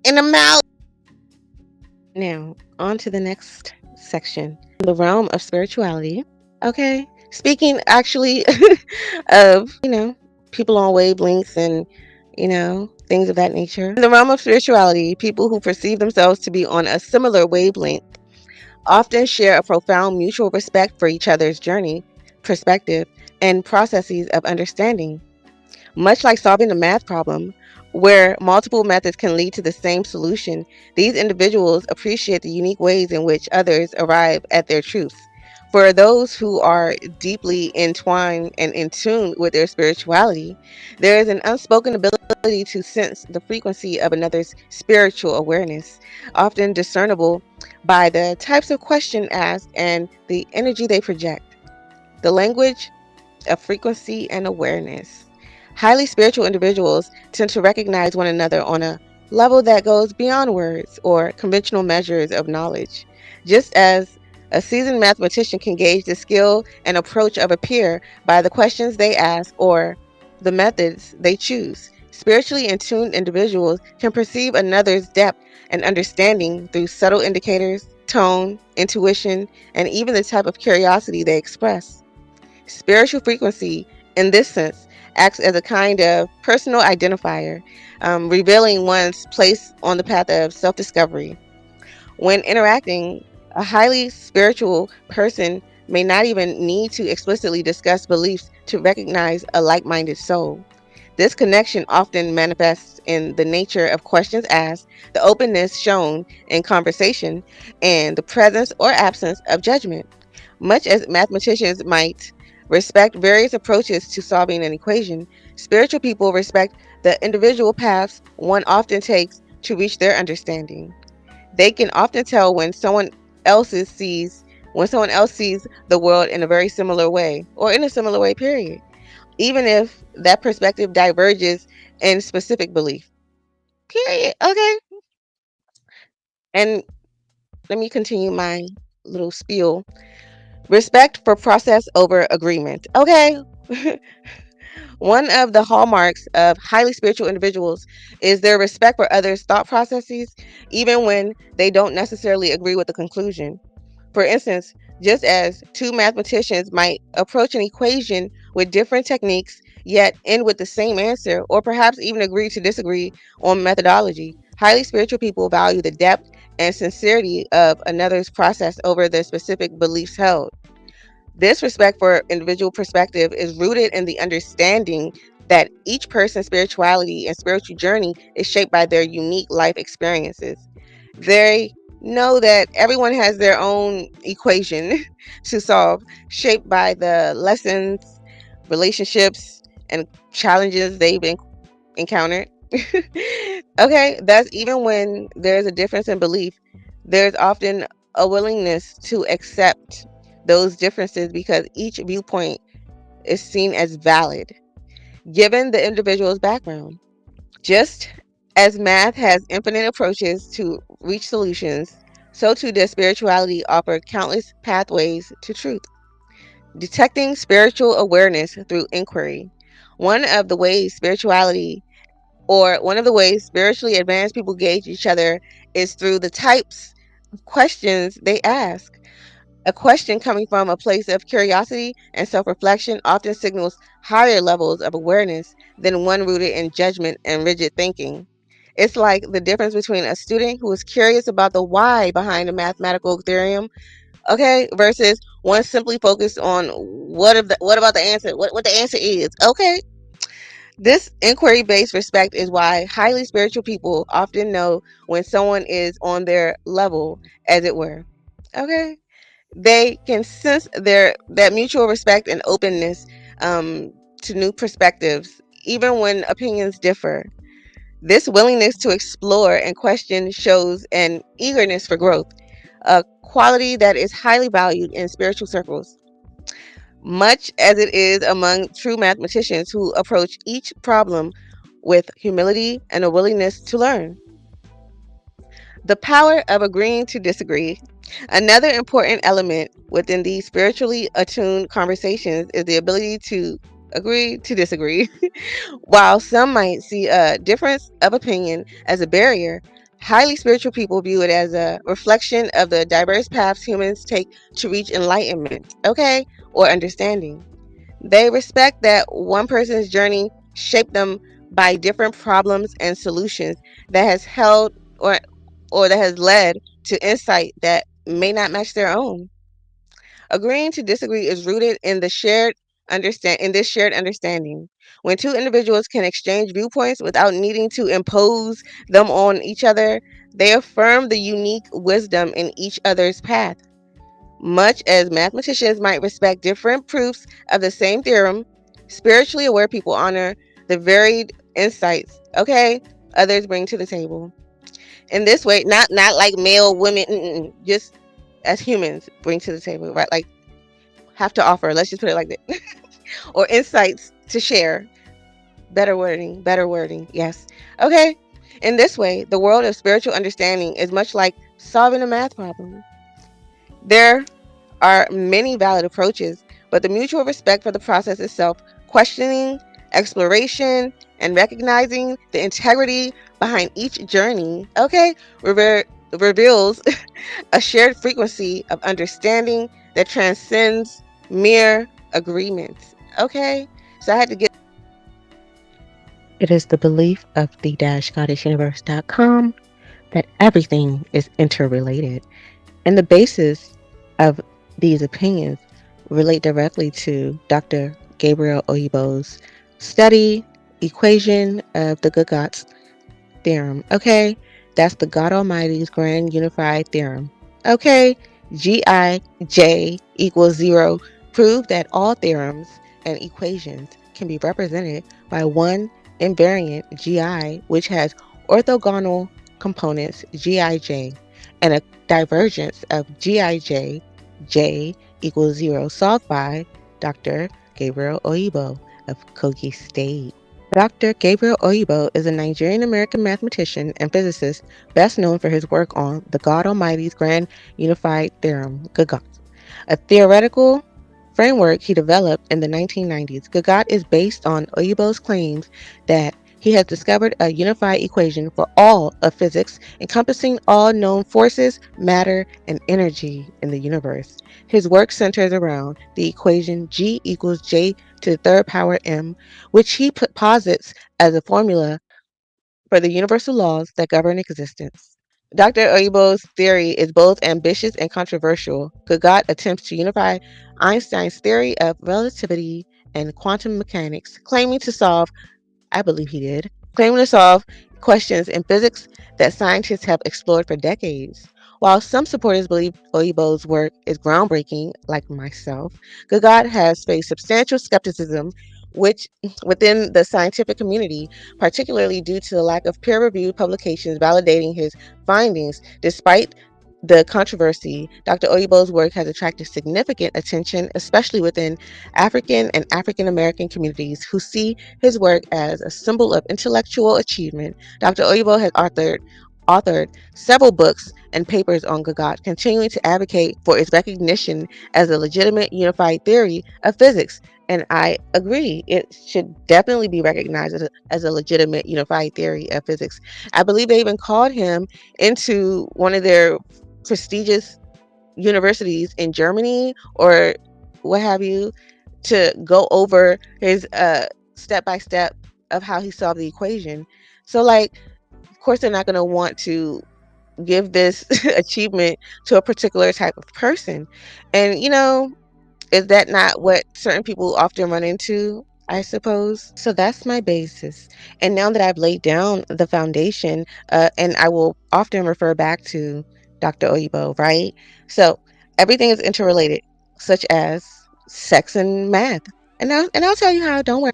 in the mouth. Now, on to the next section, the realm of spirituality. Okay. Speaking actually of, people on wavelengths and, things of that nature. In the realm of spirituality, people who perceive themselves to be on a similar wavelength often share a profound mutual respect for each other's journey, perspective, and processes of understanding. Much like solving a math problem, where multiple methods can lead to the same solution, these individuals appreciate the unique ways in which others arrive at their truths. For those who are deeply entwined and in tune with their spirituality, there is an unspoken ability to sense the frequency of another's spiritual awareness, often discernible by the types of question asked and the energy they project. The language of frequency and awareness. Highly spiritual individuals tend to recognize one another on a level that goes beyond words or conventional measures of knowledge. Just as a seasoned mathematician can gauge the skill and approach of a peer by the questions they ask or the methods they choose, spiritually in tuned individuals can perceive another's depth and understanding through subtle indicators, tone, intuition, and even the type of curiosity they express. Spiritual frequency, in this sense, acts as a kind of personal identifier, revealing one's place on the path of self discovery. When interacting, a highly spiritual person may not even need to explicitly discuss beliefs to recognize a like minded soul. This connection often manifests in the nature of questions asked, the openness shown in conversation, and the presence or absence of judgment. Much as mathematicians might respect various approaches to solving an equation, spiritual people respect the individual paths one often takes to reach their understanding. They can often tell when someone else sees the world in a very similar way or in a similar way, period, even if that perspective diverges in specific belief. Period. Okay. And let me continue my little spiel. Respect for process over agreement. Okay. One of the hallmarks of highly spiritual individuals is their respect for others' thought processes, even when they don't necessarily agree with the conclusion. For instance, just as two mathematicians might approach an equation with different techniques, yet end with the same answer, or perhaps even agree to disagree on methodology, highly spiritual people value the depth and sincerity of another's process over the specific beliefs held. This respect for individual perspective is rooted in the understanding that each person's spirituality and spiritual journey is shaped by their unique life experiences. They know that everyone has their own equation to solve, shaped by the lessons, relationships, and challenges they've encountered. Okay, that's even when there's a difference in belief, there's often a willingness to accept those differences because each viewpoint is seen as valid, given the individual's background. Just as math has infinite approaches to reach solutions, so too does spirituality offer countless pathways to truth. Detecting spiritual awareness through inquiry. One of the ways spirituality one of the ways spiritually advanced people gauge each other is through the types of questions they ask. A question coming from a place of curiosity and self reflection often signals higher levels of awareness than one rooted in judgment and rigid thinking. It's like the difference between a student who is curious about the why behind a mathematical theorem, okay, versus one simply focused on what about the answer, what the answer is, okay. This inquiry based respect is why highly spiritual people often know when someone is on their level, as it were. Okay? They can sense that mutual respect and openness um, to new perspectives, even when opinions differ. This willingness to explore and question shows an eagerness for growth, a quality that is highly valued in spiritual circles, much as it is among true mathematicians who approach each problem with humility and a willingness to learn. The power of agreeing to disagree. Another important element within these spiritually attuned conversations is the ability to agree to disagree. While some might see a difference of opinion as a barrier, Highly spiritual people view it as a reflection of the diverse paths humans take to reach enlightenment, okay, or understanding. They respect that one person's journey shaped them by different problems and solutions that has held or that has led to insight that may not match their own. Agreeing to disagree is rooted in this shared understanding. When two individuals can exchange viewpoints without needing to impose them on each other, they affirm the unique wisdom in each other's path. Much as mathematicians might respect different proofs of the same theorem, spiritually aware people honor the varied insights, okay, others bring to the table. In this way, not like male, women, just as humans bring to the table, right? Like have to offer. Let's just put it like that. Or insights to share. Better wording, better wording. Yes. Okay. In this way, the world of spiritual understanding is much like solving a math problem. There are many valid approaches, but the mutual respect for the process itself, questioning, exploration, and recognizing the integrity behind each journey, okay, reveals a shared frequency of understanding that transcends mere agreements. Okay? So I had to get. It is the belief of the-goddessuniverse.com that everything is interrelated. And the basis of these opinions relate directly to Dr. Gabriel Oyibo's study equation of the good gods theorem. Okay, that's the God Almighty's grand unified theorem. Okay, Gij equals 0. Prove that all theorems and equations can be represented by one invariant Gi, which has orthogonal components Gij, and a divergence of Gij J equals 0, solved by Dr. Gabriel Oyibo of Kogi State. Dr. Gabriel Oyibo is a Nigerian American mathematician and physicist best known for his work on the God Almighty's Grand Unified Theorem, GAGAT, a theoretical framework he developed in the 1990s. GAGAT is based on Oyibo's claims that he has discovered a unified equation for all of physics, encompassing all known forces, matter, and energy in the universe. His work centers around the equation G equals J to the third power m, which he posits as a formula for the universal laws that govern existence. Dr. Oyibo's theory is both ambitious and controversial. Gagat attempts to unify Einstein's theory of relativity and quantum mechanics, I believe he did, claiming to solve questions in physics that scientists have explored for decades. While some supporters believe Oyibo's work is groundbreaking, like myself, Gagat has faced substantial skepticism which within the scientific community, particularly due to the lack of peer-reviewed publications validating his findings. Despite the controversy, Dr. Oyibo's work has attracted significant attention, especially within African and African American communities who see his work as a symbol of intellectual achievement. Dr. Oyibo has authored several books and papers on Gagat, continuing to advocate for its recognition as a legitimate unified theory of physics. And I agree, it should definitely be recognized as a legitimate unified theory of physics. I believe they even called him into one of their prestigious universities in Germany or what have you to go over his step by step of how he solved the equation. So, like, of course, they're not going to want to give this achievement to a particular type of person. And, is that not what certain people often run into? I suppose. So that's my basis. And now that I've laid down the foundation, and I will often refer back to Dr. Oyibo, right? So everything is interrelated, such as sex and math. And I'll tell you how, don't worry.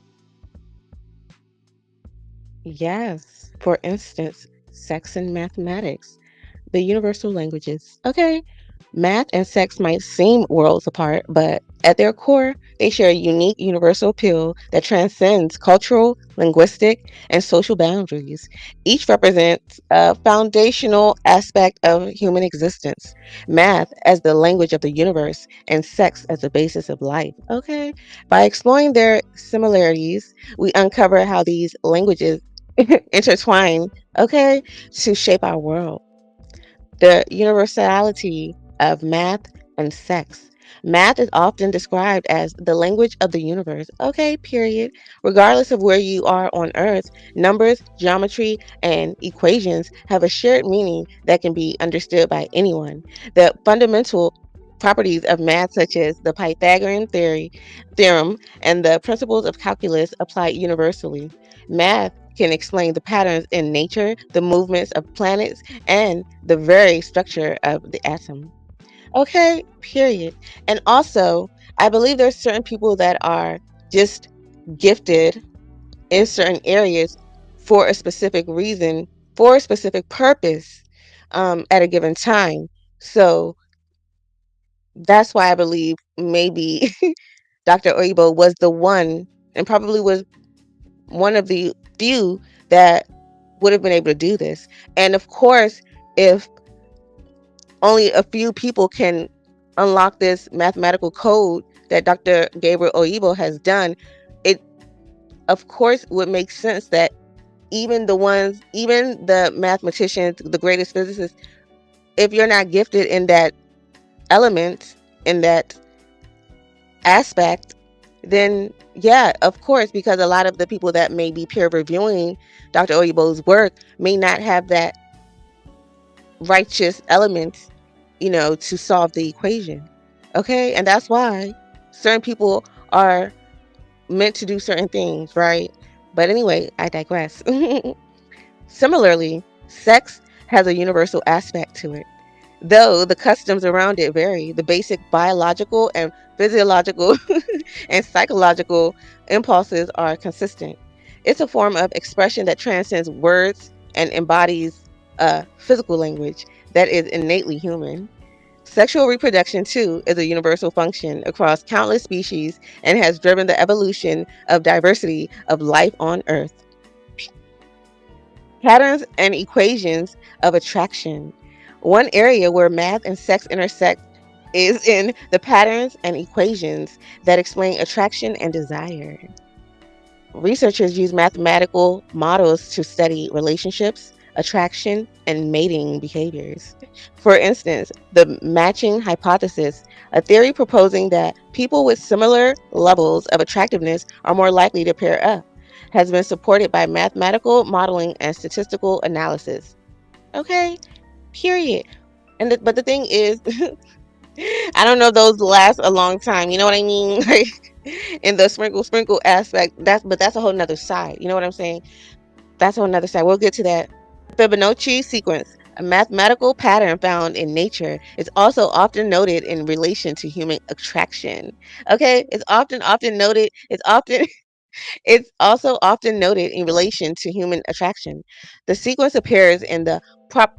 Yes. For instance, sex and mathematics, the universal languages. Okay. Math and sex might seem worlds apart, but at their core, they share a unique universal appeal that transcends cultural, linguistic, and social boundaries. Each represents a foundational aspect of human existence. Math as the language of the universe, and sex as the basis of life. Okay? By exploring their similarities, we uncover how these languages intertwine okay, to shape our world. The universality of math and sex. Math is often described as the language of the universe. Okay, period. Regardless of where you are on Earth, numbers, geometry, and equations have a shared meaning that can be understood by anyone. The fundamental properties of math, such as the theorem and the principles of calculus, apply universally. Math can explain the patterns in nature, the movements of planets, and the very structure of the atom. Okay, period. And also, I believe there's certain people that are just gifted in certain areas for a specific reason, for a specific purpose, at a given time. So that's why I believe maybe Dr. Oyibo was the one, and probably was one of the few that would have been able to do this. And of course, if only a few people can unlock this mathematical code that Dr. Gabriel Oyibo has done, it of course would make sense that even the mathematicians, the greatest physicists, if you're not gifted in that element, in that aspect, then yeah, of course, because a lot of the people that may be peer reviewing Dr. Oyibo's work may not have that righteous element, to solve the equation. Okay? And that's why certain people are meant to do certain things, right? But anyway, I digress. Similarly, sex has a universal aspect to it. Though the customs around it vary, the basic biological and physiological and psychological impulses are consistent. It's a form of expression that transcends words and embodies a physical language that is innately human. Sexual reproduction, too, is a universal function across countless species and has driven the evolution of diversity of life on Earth. Patterns and equations of attraction. One area where math and sex intersect is in the patterns and equations that explain attraction and desire. Researchers use mathematical models to study relationships, attraction, and mating behaviors. For instance, the matching hypothesis, a theory proposing that people with similar levels of attractiveness are more likely to pair up, has been supported by mathematical modeling and statistical analysis. Okay, period. But the thing is, I don't know if those last a long time. You know what I mean? Like in the sprinkle aspect. That's a whole nother side. You know what I'm saying? That's a whole nother side. We'll get to that. Fibonacci sequence, a mathematical pattern found in nature, is also often noted in relation to human attraction. Okay, it's often noted. It's also often noted in relation to human attraction. The sequence appears in prop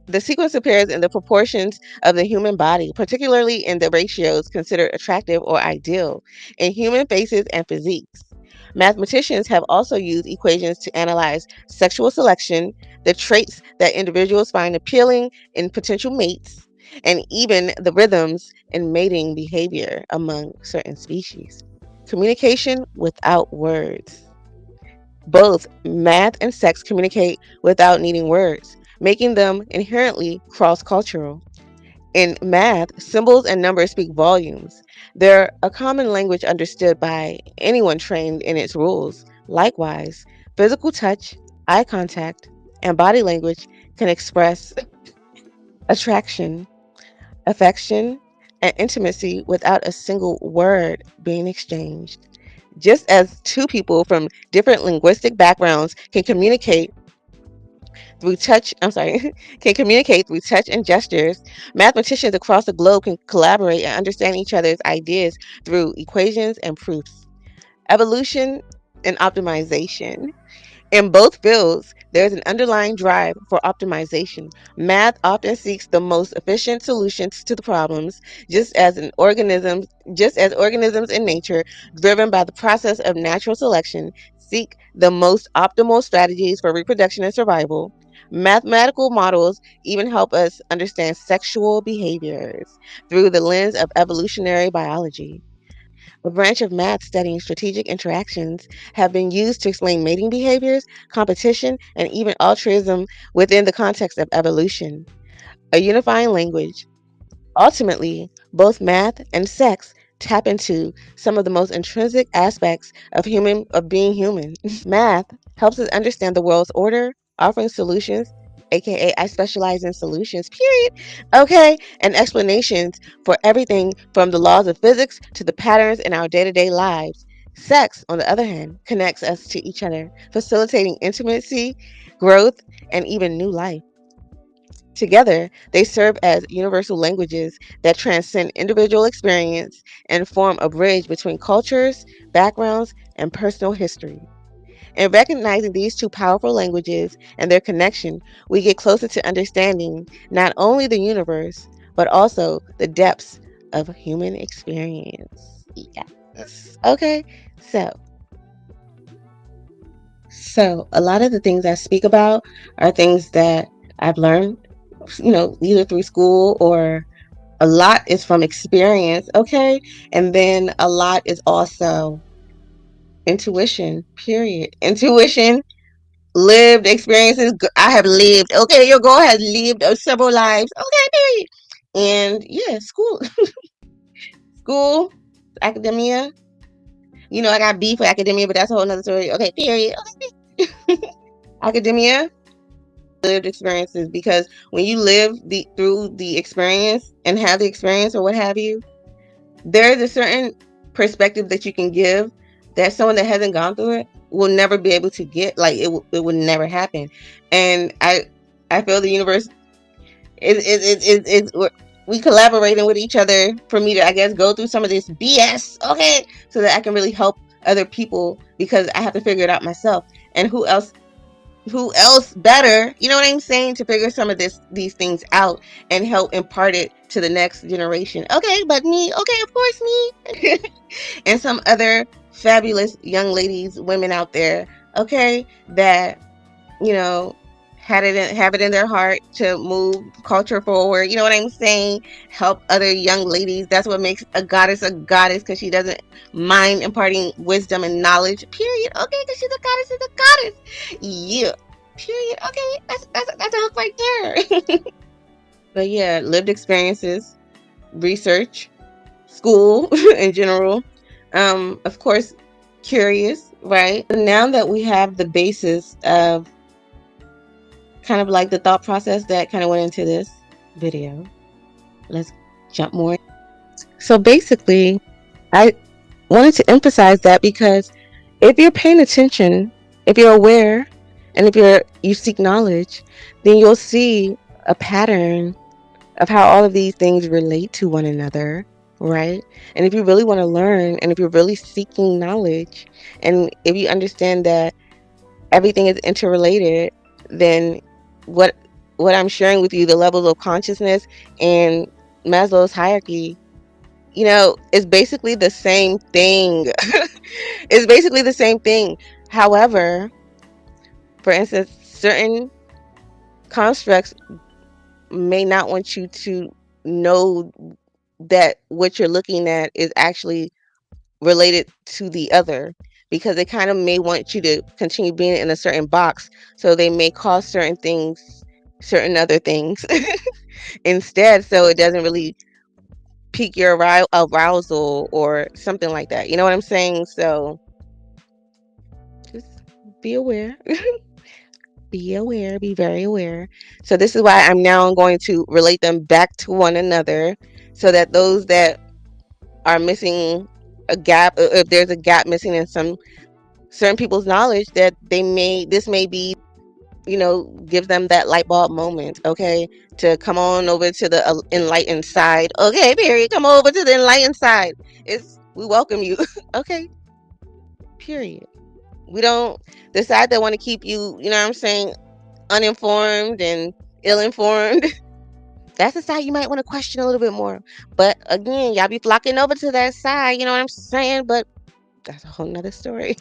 the sequence appears in the proportions of the human body, particularly in the ratios considered attractive or ideal in human faces and physiques. Mathematicians have also used equations to analyze sexual selection, the traits that individuals find appealing in potential mates, and even the rhythms in mating behavior among certain species. Communication without words. Both math and sex communicate without needing words, making them inherently cross cultural. In math, symbols and numbers speak volumes. They're a common language understood by anyone trained in its rules. Likewise, physical touch, eye contact, and body language can express attraction, affection, and intimacy without a single word being exchanged. Just as two people from different linguistic backgrounds can communicate through touch and gestures, mathematicians across the globe can collaborate and understand each other's ideas through equations and proofs. Evolution and optimization. In both fields, there is an underlying drive for optimization. Math often seeks the most efficient solutions to the problems, just as organisms in nature, driven by the process of natural selection, seek the most optimal strategies for reproduction and survival. Mathematical models even help us understand sexual behaviors through the lens of evolutionary biology. A branch of math studying strategic interactions have been used to explain mating behaviors, competition, and even altruism within the context of evolution. A unifying language. Ultimately, both math and sex tap into some of the most intrinsic aspects of being human. Math helps us understand the world's order, offering solutions, aka I specialize in solutions, period. Okay, and explanations for everything from the laws of physics to the patterns in our day-to-day lives. Sex, on the other hand, connects us to each other, facilitating intimacy, growth, and even new life. Together, they serve as universal languages that transcend individual experience and form a bridge between cultures, backgrounds, and personal history. In recognizing these two powerful languages and their connection, we get closer to understanding not only the universe, but also the depths of human experience. Yes. Okay. So, a lot of the things I speak about are things that I've learned, either through school, or a lot is from experience. Okay. And then a lot is also intuition, period. Intuition, lived experiences. I have lived. Okay, your girl has lived several lives. Okay, period. And yeah, school, academia. I got beef with academia, but that's a whole nother story. Okay, period. Okay. Academia, lived experiences, because when you live through the experience and have the experience or what have you, there's a certain perspective that you can give that someone that hasn't gone through it will never be able to get. Like it would never happen. And I feel the universe is we collaborating with each other for me to, I guess, go through some of this BS, okay, so that I can really help other people, because I have to figure it out myself. And who else better, you know what I'm saying, to figure some of these things out and help impart it to the next generation. Okay, but me, okay, of course me. And some other fabulous young ladies, women out there, okay, that, you know, have it in their heart to move culture forward. You know what I'm saying? Help other young ladies. That's what makes a goddess, because she doesn't mind imparting wisdom and knowledge. Period. Okay, because she's a goddess, is a goddess. Yeah. Period. Okay, that's a hook right there. But yeah, lived experiences, research, school in general. Of course, curious, right? Now that we have the basis of kind of like the thought process that kind of went into this video, let's jump more. So basically, I wanted to emphasize that, because if you're paying attention, if you're aware, and if you seek knowledge, then you'll see a pattern of how all of these things relate to one another, right? And if you really want to learn, and if you're really seeking knowledge, and if you understand that everything is interrelated, then what I'm sharing with you, the levels of consciousness and Maslow's hierarchy, is basically the same thing. It's basically the same thing. However, for instance, certain constructs may not want you to know that what you're looking at is actually related to the other, because they kind of may want you to continue being in a certain box, so they may call certain other things instead, so it doesn't really pique your arousal or something like that. You know what I'm saying? So just be aware. Be aware, be very aware. So this is why I'm now going to relate them back to one another, so that those that are missing a gap, if there's a gap missing in some certain people's knowledge, that this may be, give them that light bulb moment, okay, to come on over to the enlightened side. Okay, period. Come over to the enlightened side. We welcome you. Okay, period. We don't, the side that want to keep you, you know what I'm saying, uninformed and ill-informed. That's the side you might want to question a little bit more. But again, y'all be flocking over to that side, you know what I'm saying? But that's a whole nother story.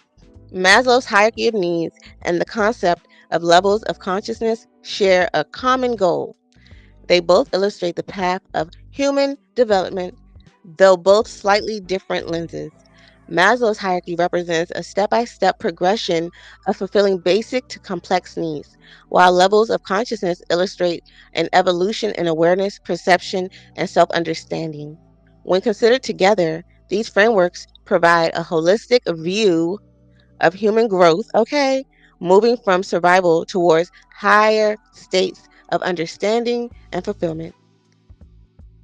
Maslow's hierarchy of needs and the concept of levels of consciousness share a common goal. They both illustrate the path of human development, though both slightly different lenses. Maslow's hierarchy represents a step-by-step progression of fulfilling basic to complex needs, while levels of consciousness illustrate an evolution in awareness, perception, and self-understanding. When considered together, these frameworks provide a holistic view of human growth, okay, moving from survival towards higher states of understanding and fulfillment.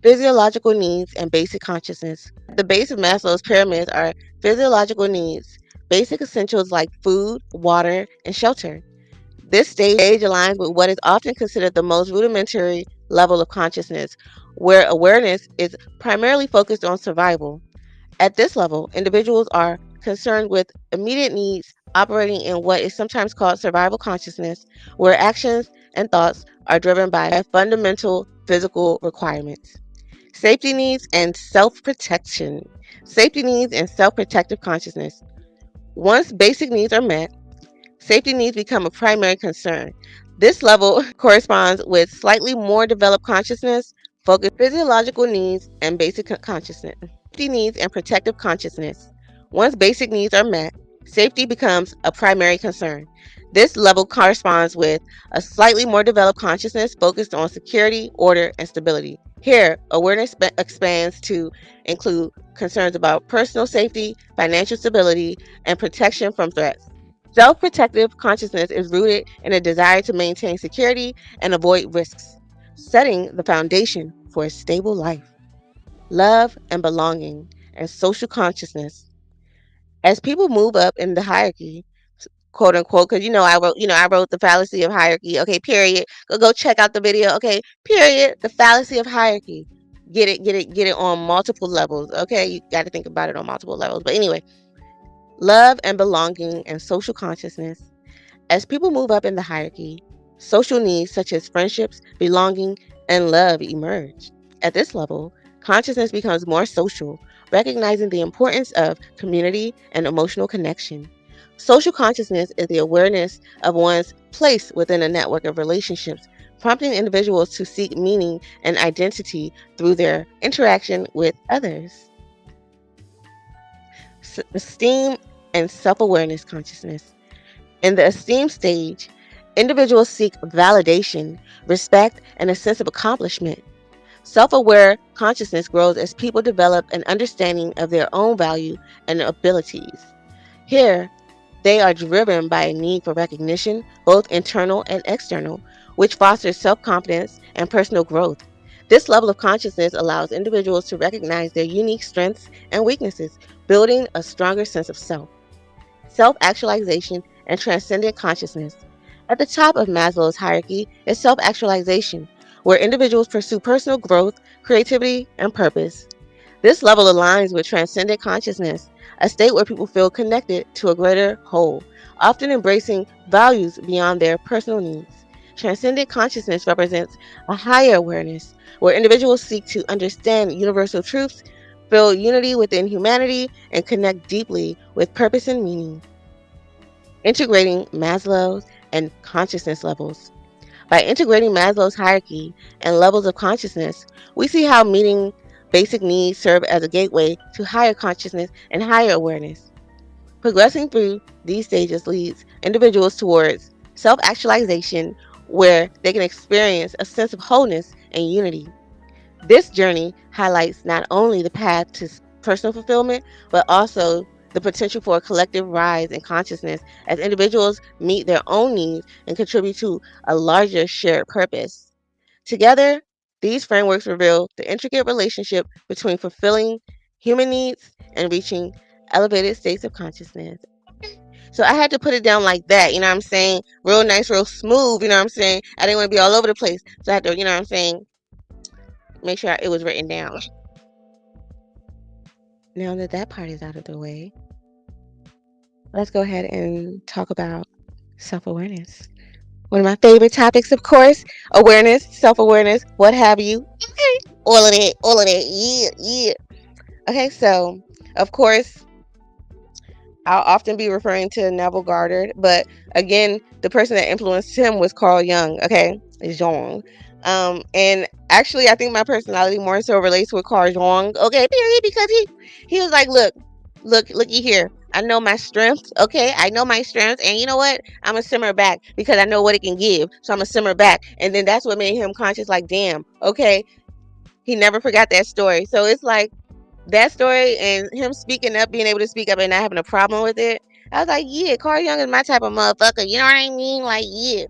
Physiological needs and basic consciousness. At the base of Maslow's pyramids are physiological needs, basic essentials like food, water, and shelter. This stage aligns with what is often considered the most rudimentary level of consciousness, where awareness is primarily focused on survival. At this level, individuals are concerned with immediate needs, operating in what is sometimes called survival consciousness, where actions and thoughts are driven by fundamental physical requirements. Safety needs and self protection. Safety needs and self protective consciousness. Once basic needs are met, safety needs become a primary concern. This level corresponds with slightly more developed consciousness, focused physiological needs, and basic consciousness. Safety needs and protective consciousness. Once basic needs are met, safety becomes a primary concern. This level corresponds with a slightly more developed consciousness focused on security, order, and stability. Here, awareness expands to include concerns about personal safety, financial stability, and protection from threats. Self protective consciousness is rooted in a desire to maintain security and avoid risks, setting the foundation for a stable life. Love and belonging and social consciousness. As people move up in the hierarchy, quote unquote, because I wrote the fallacy of hierarchy. Okay, period. Go check out the video. Okay, period. The fallacy of hierarchy. Get it on multiple levels. Okay, you got to think about it on multiple levels. But anyway, love and belonging and social consciousness. As people move up in the hierarchy, social needs such as friendships, belonging, and love emerge. At this level, consciousness becomes more social, recognizing the importance of community and emotional connection. Social consciousness is the awareness of one's place within a network of relationships, prompting individuals to seek meaning and identity through their interaction with others. Esteem and self awareness consciousness. In the esteem stage, individuals seek validation, respect, and a sense of accomplishment. Self aware consciousness grows as people develop an understanding of their own value and abilities. Here, they are driven by a need for recognition, both internal and external, which fosters self confidence and personal growth. This level of consciousness allows individuals to recognize their unique strengths and weaknesses, building a stronger sense of self. Self actualization and transcendent consciousness. At the top of Maslow's hierarchy is self actualization, where individuals pursue personal growth, creativity, and purpose. This level aligns with transcendent consciousness, a state where people feel connected to a greater whole, often embracing values beyond their personal needs. Transcendent consciousness represents a higher awareness, where individuals seek to understand universal truths, feel unity within humanity, and connect deeply with purpose and meaning. Integrating Maslow's and consciousness levels. By integrating Maslow's hierarchy and levels of consciousness, we see how meeting basic needs serve as a gateway to higher consciousness and higher awareness. Progressing through these stages leads individuals towards self actualization, where they can experience a sense of wholeness and unity. This journey highlights not only the path to personal fulfillment, but also the potential for a collective rise in consciousness as individuals meet their own needs and contribute to a larger shared purpose. Together, these frameworks reveal the intricate relationship between fulfilling human needs and reaching elevated states of consciousness. So I had to put it down like that, you know what I'm saying? Real nice, real smooth, you know what I'm saying? I didn't want to be all over the place. So I had to, you know what I'm saying, make sure it was written down. Now that that part is out of the way, let's go ahead and talk about self awareness. One of my favorite topics, of course, awareness, self awareness, what have you. Okay, all of it, yeah, yeah. Okay, so of course, I'll often be referring to Neville Goddard, but again, the person that influenced him was Carl Jung. Okay, Jung. And I think my personality more so relates with Carl Jung. Okay, period, because he was like, look. looky here. I know my strengths, okay? I know my strengths, and you know what? I'm gonna simmer back because I know what it can give. So I'm gonna simmer back, and then that's what made him conscious. Like, damn, okay, he never forgot that story. So it's like that story and him speaking up, being able to speak up, and not having a problem with it. I was like, yeah, Carl Jung is my type of motherfucker. You know what I mean? Like, yeah,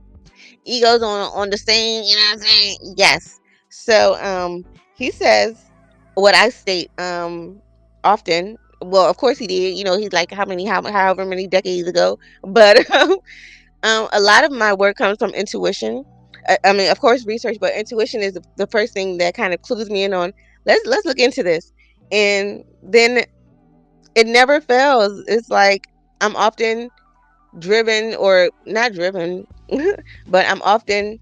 egos on the same. You know what I'm saying? Yes. So he says what I state often. Well, of course he did. You know, he's like however many decades ago. But a lot of my work comes from intuition. I mean, of course, research, but intuition is the first thing that kind of clues me in on. Let's look into this, and then it never fails. It's like I'm often driven, or not driven, but I'm often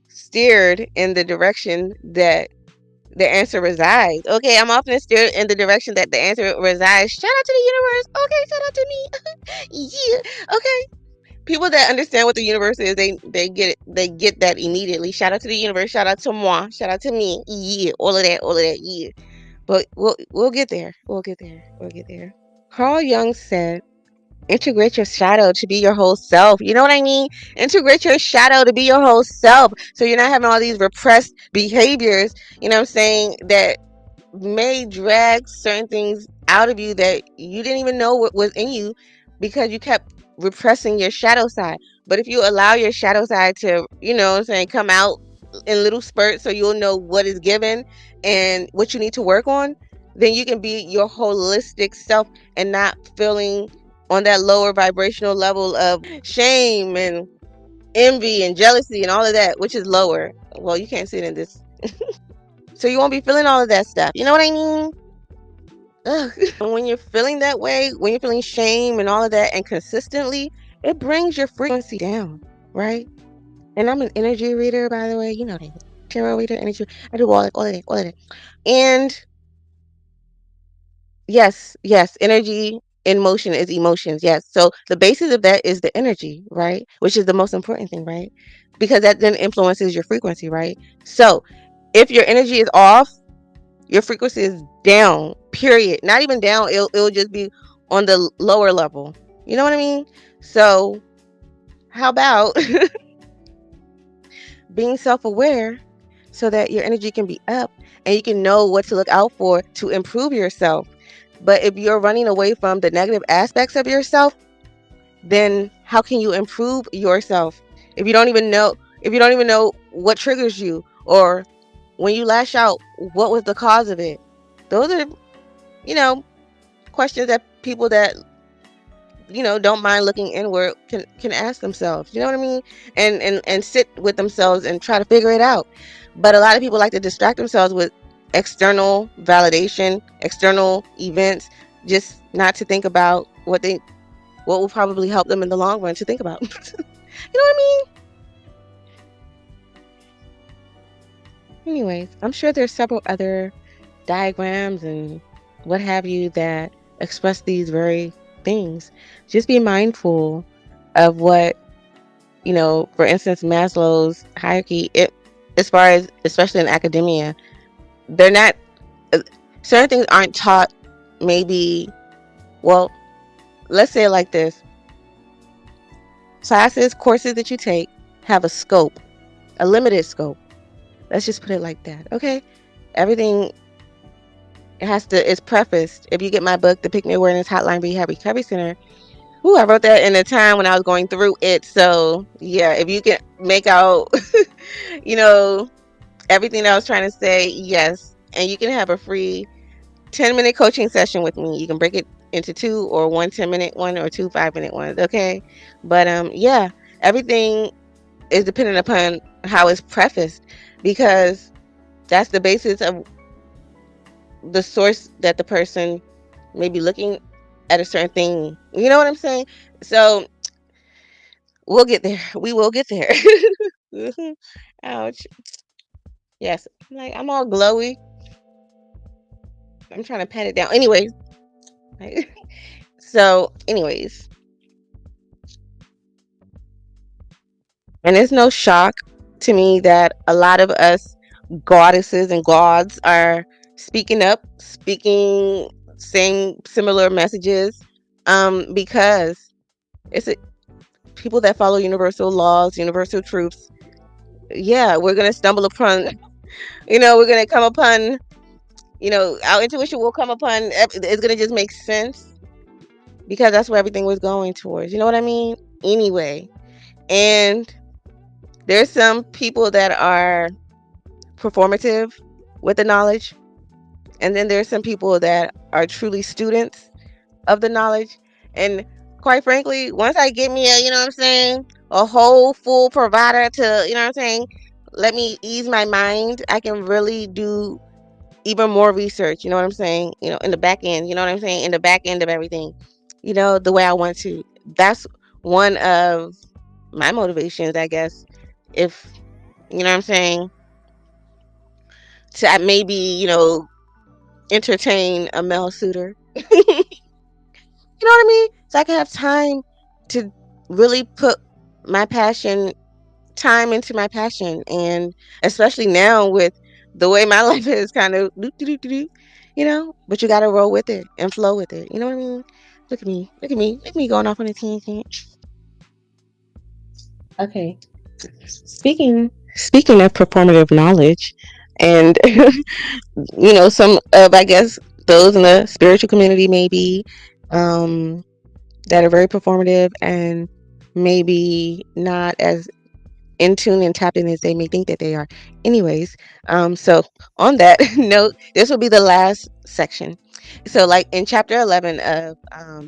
steered in the direction that the answer resides. Okay, I'm often steered in the direction that the answer resides. Shout out to the universe. Okay, shout out to me. Yeah. Okay. People that understand what the universe is, they get it. They get that immediately. Shout out to the universe. Shout out to moi. Shout out to me. Yeah. All of that. All of that. Yeah. But we'll get there. We'll get there. We'll get there. Carl Jung said, integrate your shadow to be your whole self. You know what I mean? Integrate your shadow to be your whole self. So you're not having all these repressed behaviors, you know what I'm saying, that may drag certain things out of you that you didn't even know what was in you because you kept repressing your shadow side. But if you allow your shadow side to, you know what I'm saying, come out in little spurts so you'll know what is given and what you need to work on, then you can be your holistic self and not feeling on that lower vibrational level of shame and envy and jealousy and all of that, which is lower. Well, you can't see it in this. So you won't be feeling all of that stuff. You know what I mean? Ugh. And when you're feeling that way, when you're feeling shame and all of that, and consistently, it brings your frequency down, right? And I'm an energy reader, by the way. You know that. Tarot reader, energy. I do all of that, all of that. And yes, yes, energy in motion is emotions. Yes. So the basis of that is the energy, right? Which is the most important thing, right? Because that then influences your frequency, right? So if your energy is off, your frequency is down, period. Not even down, it'll just be on the lower level. You know what I mean? So how about being self-aware so that your energy can be up and you can know what to look out for to improve yourself. But if you're running away from the negative aspects of yourself, then how can you improve yourself if you don't even know what triggers you, or when you lash out, what was the cause of it? Those are, you know, questions that people that, you know, don't mind looking inward can ask themselves. You know what I mean? And sit with themselves and try to figure it out. But a lot of people like to distract themselves with external validation, external events, just not to think about what will probably help them in the long run to think about. You know what I mean? Anyways, I'm sure there's several other diagrams and what have you that express these very things. Just be mindful of what, you know, for instance, Maslow's hierarchy, it, as far as, especially in academia, they're not, uh, certain things aren't taught, maybe, well, let's say it like this. Classes, courses that you take have a scope, a limited scope. Let's just put it like that, okay? Everything it's prefaced. If you get my book, The Pick Me Awareness Hotline Rehab Recovery Center, ooh, I wrote that in a time when I was going through it. So yeah, if you can make out, you know, everything that I was trying to say, yes. And you can have a free 10-minute coaching session with me. You can break it into two, or one 10-minute one, or two 5-minute ones. Okay. But yeah, everything is dependent upon how it's prefaced, because that's the basis of the source that the person may be looking at a certain thing. You know what I'm saying? So we'll get there. We will get there. Ouch. Yes. Like, I'm all glowy. I'm trying to pat it down. Anyways. So, anyways. And it's no shock to me that a lot of us goddesses and gods are speaking up, speaking same similar messages, because it's people that follow universal laws, universal truths. Yeah, we're gonna stumble upon, we're gonna come upon, our intuition will come upon. It's gonna just make sense because that's where everything was going towards. You know what I mean? Anyway, and there's some people that are performative with the knowledge, and then there's some people that are truly students of the knowledge. And quite frankly, once I get me a whole full provider to, let me ease my mind, I can really do even more research, you know what I'm saying? In the back end, you know what I'm saying? In the back end of everything, the way I want to. That's one of my motivations, I guess. If, you know what I'm saying? To maybe, entertain a male suitor. You know what I mean? So I can have time to really put my passion, time into my passion. And especially now with the way my life is kind of, but you got to roll with it and flow with it. You know what I mean? Look at me. Look at me. Look at me going off on a tangent. Okay. Speaking of performative knowledge, and some of, I guess, those in the spiritual community maybe, um that are very performative and maybe not as in tune and tapped in as they may think that they are. Anyways, so on that note, this will be the last section. So, like in chapter 11 of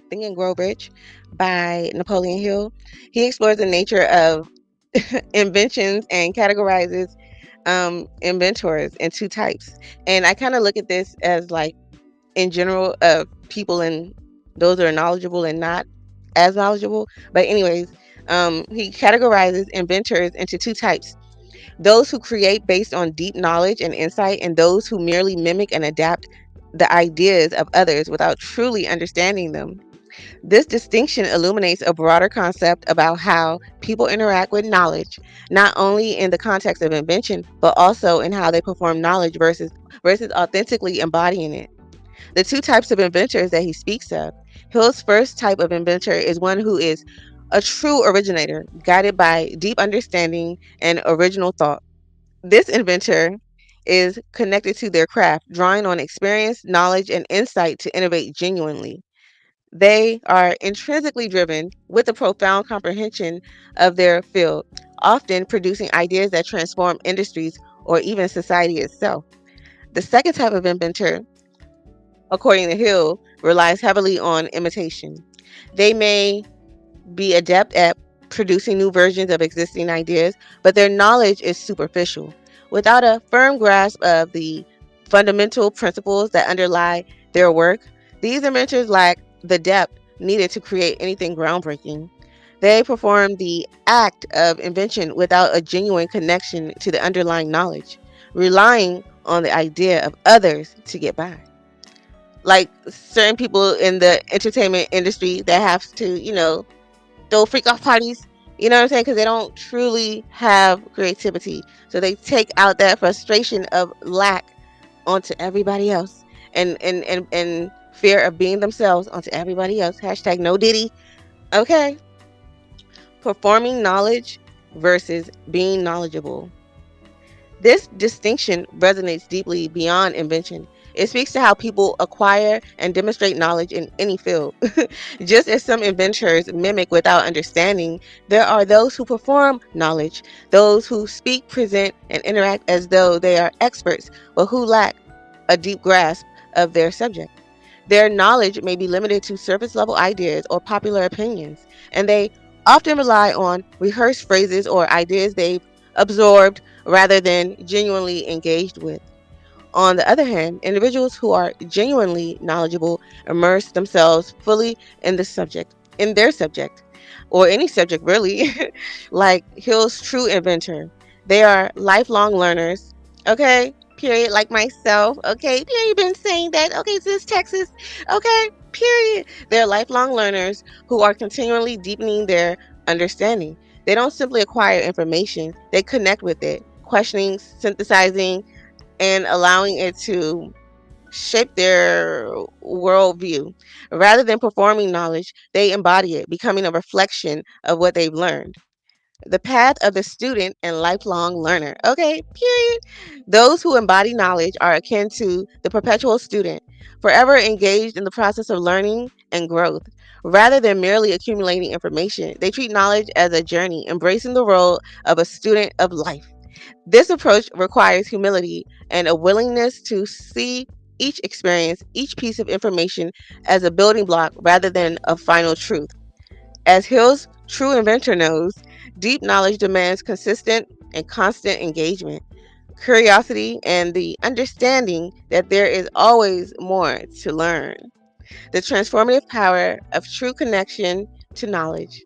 Think and Grow Rich by Napoleon Hill, he explores the nature of inventions and categorizes inventors in two types. And I kind of look at this as like in general people and those that are knowledgeable and not as knowledgeable. But anyways, he categorizes inventors into two types: those who create based on deep knowledge and insight, and those who merely mimic and adapt the ideas of others without truly understanding them. This distinction illuminates a broader concept about how people interact with knowledge, not only in the context of invention, but also in how they perform knowledge versus authentically embodying it. The two types of inventors that he speaks of. Hill's first type of inventor is one who is a true originator, guided by deep understanding and original thought. This inventor is connected to their craft, drawing on experience, knowledge, and insight to innovate genuinely. They are intrinsically driven with a profound comprehension of their field, often producing ideas that transform industries or even society itself. The second type of inventor, according to Hill, relies heavily on imitation. They may be adept at producing new versions of existing ideas, but their knowledge is superficial. Without a firm grasp of the fundamental principles that underlie their work, these inventors lack the depth needed to create anything groundbreaking. They perform the act of invention without a genuine connection to the underlying knowledge, relying on the idea of others to get by. Like certain people in the entertainment industry that have to, throw freak off parties. You know what I'm saying? Because they don't truly have creativity. So they take out that frustration of lack onto everybody else, and fear of being themselves onto everybody else. Hashtag no diddy. Okay. Performing knowledge versus being knowledgeable. This distinction resonates deeply beyond invention. It speaks to how people acquire and demonstrate knowledge in any field. Just as some inventors mimic without understanding, there are those who perform knowledge, those who speak, present, and interact as though they are experts, but who lack a deep grasp of their subject. Their knowledge may be limited to surface level ideas or popular opinions, and they often rely on rehearsed phrases or ideas they've absorbed rather than genuinely engaged with. On the other hand, individuals who are genuinely knowledgeable immerse themselves fully in their subject, or any subject really, like Hill's true inventor. They are lifelong learners, okay? Period, like myself, okay? Period, been saying that, okay, sis, Texas, okay? Period. They're lifelong learners who are continually deepening their understanding. They don't simply acquire information, they connect with it, questioning, synthesizing, and allowing it to shape their worldview. Rather than performing knowledge, they embody it, becoming a reflection of what they've learned. The path of the student and lifelong learner. Okay, period. Those who embody knowledge are akin to the perpetual student, forever engaged in the process of learning and growth. Rather than merely accumulating information, they treat knowledge as a journey, embracing the role of a student of life. This approach requires humility and a willingness to see each experience, each piece of information as a building block rather than a final truth. As Hill's true inventor knows, deep knowledge demands consistent and constant engagement, curiosity, and the understanding that there is always more to learn. The transformative power of true connection to knowledge.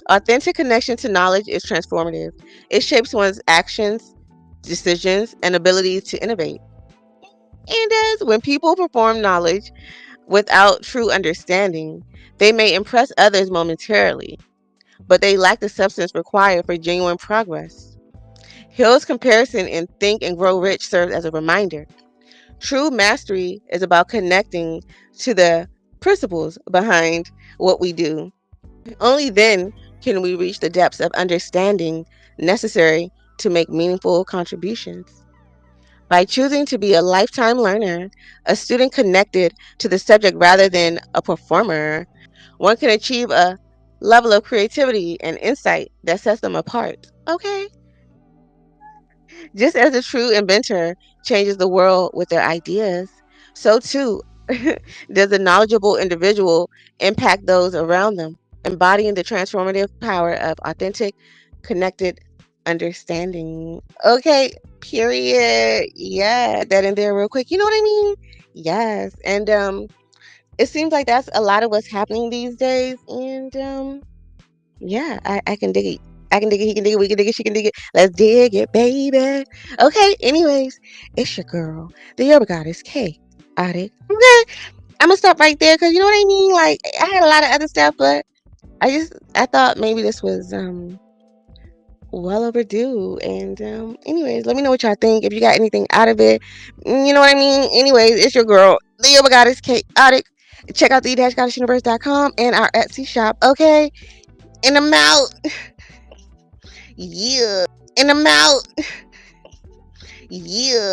Authentic connection to knowledge is transformative. It shapes one's actions, decisions, and ability to innovate. And as when people perform knowledge without true understanding, they may impress others momentarily, but they lack the substance required for genuine progress. Hill's comparison in Think and Grow Rich serves as a reminder. True mastery is about connecting to the principles behind what we do. Only then can we reach the depths of understanding necessary to make meaningful contributions. By choosing to be a lifetime learner, a student connected to the subject rather than a performer, one can achieve a level of creativity and insight that sets them apart. Okay? Just as a true inventor changes the world with their ideas, so too does a knowledgeable individual impact those around them, embodying the transformative power of authentic, connected understanding. Okay, period. Yeah, that in there real quick. You know what I mean? Yes. And it seems like that's a lot of what's happening these days. And yeah, I can dig it. I can dig it, he can dig it, we can dig it, she can dig it. Let's dig it, baby. Okay, anyways, it's your girl, the yoga goddess, K. Kottick. Okay, I'm gonna stop right there because you know what I mean? Like, I had a lot of other stuff, but I thought maybe this was well overdue. And anyways, let me know what y'all think. If you got anything out of it, you know what I mean? Anyways, it's your girl, the yoga goddess, K. Kottick. Check out the-goddessuniverse.com and our Etsy shop, okay? And I'm out. Yeah. And I'm out. Yeah.